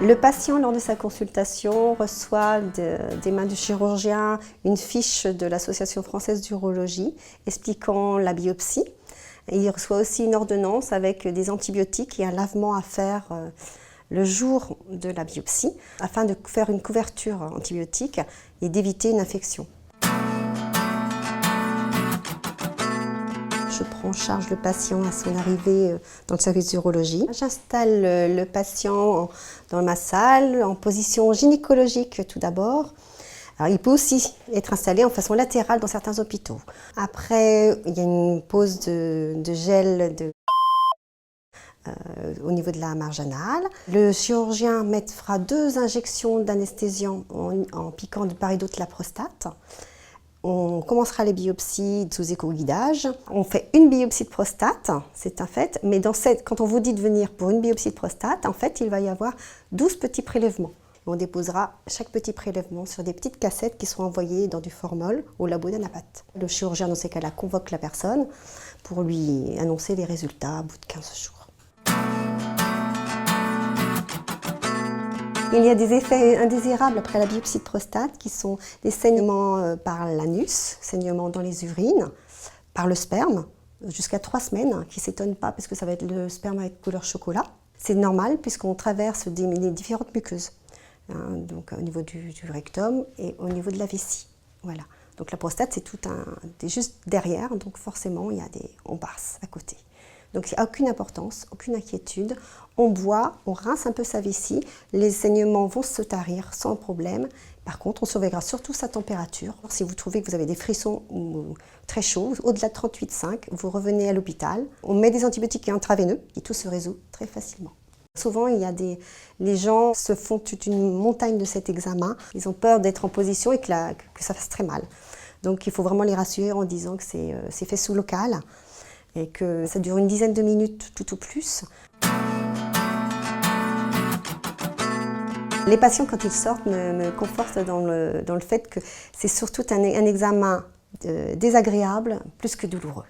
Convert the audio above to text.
Le patient, lors de sa consultation, reçoit des mains du chirurgien une fiche de l'Association française d'urologie expliquant la biopsie. Et il reçoit aussi une ordonnance avec des antibiotiques et un lavement à faire le jour de la biopsie afin de faire une couverture antibiotique et d'éviter une infection. Je prends en charge le patient à son arrivée dans le service d'urologie. J'installe le patient dans ma salle en position gynécologique tout d'abord. Alors, il peut aussi être installé en façon latérale dans certains hôpitaux. Après, il y a une pose de gel au niveau de la marge anale. Le chirurgien fera 2 injections d'anesthésiant en piquant de part et d'autre la prostate. On commencera les biopsies sous éco-guidage. On fait une biopsie de prostate, c'est un fait, mais quand on vous dit de venir pour une biopsie de prostate, en fait, il va y avoir 12 petits prélèvements. On déposera chaque petit prélèvement sur des petites cassettes qui seront envoyées dans du formol au labo d'Anapat. Le chirurgien, dans ces cas-là, convoque la personne pour lui annoncer les résultats au bout de 15 jours. Il y a des effets indésirables après la biopsie de prostate qui sont des saignements par l'anus, saignements dans les urines, par le sperme, jusqu'à 3 semaines, qui ne s'étonnent pas parce que ça va être le sperme avec couleur chocolat. C'est normal puisqu'on traverse les différentes muqueuses, donc au niveau du rectum et au niveau de la vessie. Voilà. Donc la prostate, c'est juste derrière, donc forcément on passe à côté. Donc il n'y a aucune importance, aucune inquiétude. On boit, on rince un peu sa vessie, les saignements vont se tarir sans problème. Par contre, on surveillera surtout sa température. Si vous trouvez que vous avez des frissons très chauds, au-delà de 38,5, vous revenez à l'hôpital. On met des antibiotiques intraveineux et tout se résout très facilement. Souvent, les gens se font toute une montagne de cet examen. Ils ont peur d'être en position et que ça fasse très mal. Donc il faut vraiment les rassurer en disant que c'est fait sous local et que ça dure une dizaine de minutes tout au plus. Les patients, quand ils sortent, me confortent dans le fait que c'est surtout un examen désagréable plus que douloureux.